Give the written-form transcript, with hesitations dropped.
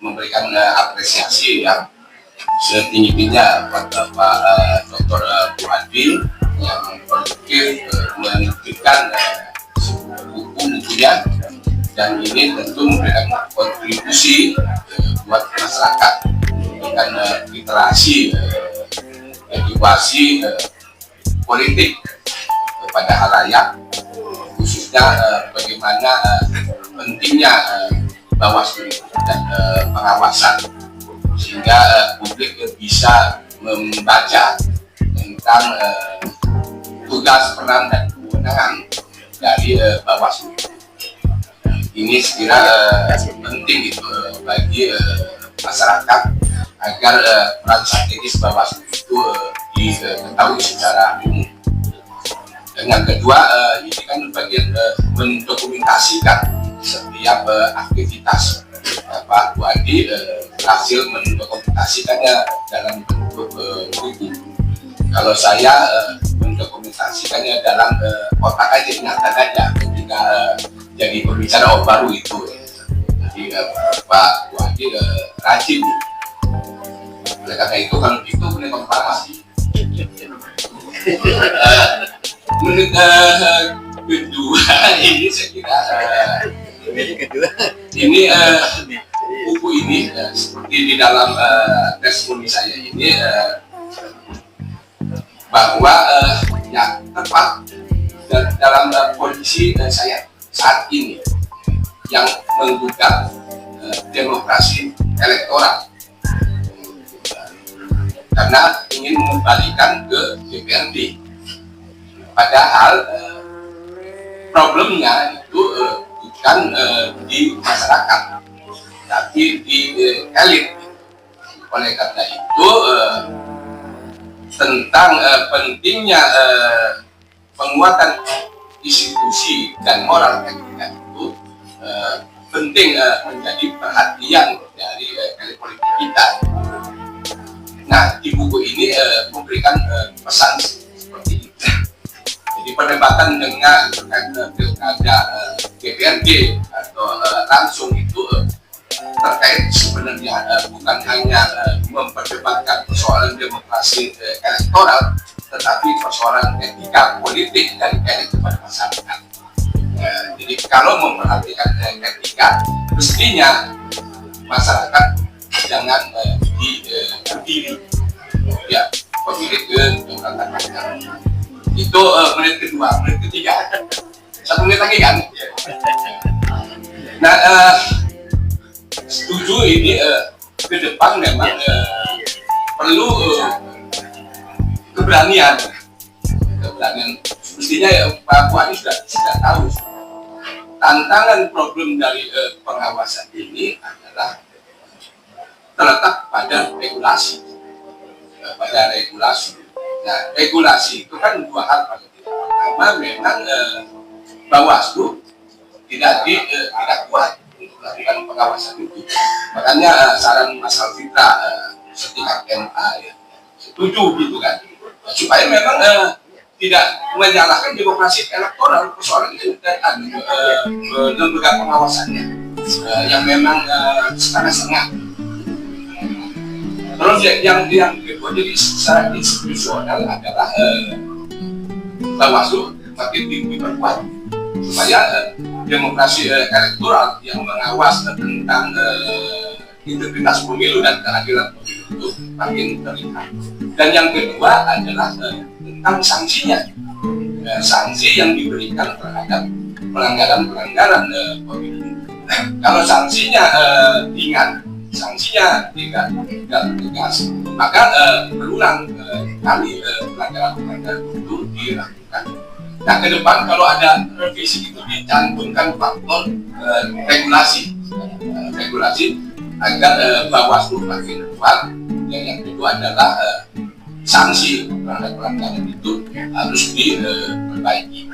memberikan apresiasi yang setinggi-tingginya kepada Pak Dr. Bu Adil yang produktif menerbitkan buku-bukunya, dan ini tentu memberikan kontribusi buat masyarakat dengan literasi, edukasi politik kepada halayak, khususnya bagaimana pentingnya Bawaslu dan pengawasan, sehingga publik bisa membaca tentang tugas, peran, dan kewenangan dari Bawaslu. Ini sekira penting itu bagi masyarakat agar peran strategis Bawaslu itu diketahui secara umum. Dan yang kedua, ini kan bagian mendokumentasikan setiap aktivitas. Pak Bu Adi berhasil mendokumentasikannya dalam bentuk buku. Kalau saya mendokumentasikannya dalam kotak aja, ingatan aja ketika jadi pembicara baru itu. Jadi Pak Bu Adi rajin. Oleh karena itu, kalau itu boleh konfirmasi. Menurut kedua ini saya kira ini buku ini seperti di dalam testimoni saya ini bahwa yang tepat dalam kondisi saya saat ini yang menggugat demokrasi elektoral karena ingin mengembalikan ke DPRD, padahal problemnya itu bukan di masyarakat, tapi di elit. Oleh karena itu tentang pentingnya penguatan institusi dan moral etika itu penting menjadi perhatian dari elit politik kita. Nah, di buku ini memberikan pesan seperti itu. Jadi perdebatan dengan pilkada DPRD atau langsung itu terkait sebenarnya bukan hanya memperdebatkan persoalan demokrasi elektoral, tetapi persoalan etika politik dan elit kepada masyarakat. Jadi kalau memperhatikan etika, mestinya masyarakat jangan diri ya pemilik demokrasi. Itu menit kedua, menit ketiga, 1 menit lagi kan? Nah, setuju ini ke depan memang perlu keberanian. Mestinya Pak Bu Adi sudah tahu tantangan problem dari pengawasan ini adalah terletak pada regulasi. Nah, regulasi itu kan dua hal paling tidak. Pertama, memang Bawaslu tidak kuat untuk melakukan pengawasan itu. Makanya saran Mas Alfitra setingkat MA ya, setuju gitu kan, supaya memang tidak menyalahkan demokrasi elektoral, persoalan itu dan lembaga pengawasannya yang memang setengah-setengah. Terus yang kedua, jadi secara institusional adalah Bawaslu makin diperkuat supaya demokrasi elektoral yang mengawas tentang integritas pemilu dan keadilan pemilu itu makin terlihat. Dan yang kedua adalah tentang sanksinya, sanksi yang diberikan terhadap pelanggaran pemilu. Kalau sanksinya ringan, sanksinya tidak tegas, maka berulang kali pelanggaran itu dilakukan. Nah, ke depan kalau ada revisi itu dicantumkan faktor regulasi agar Bawaslu makin kuat. Yang kedua adalah sanksi terhadap pelanggaran itu harus diperbaiki.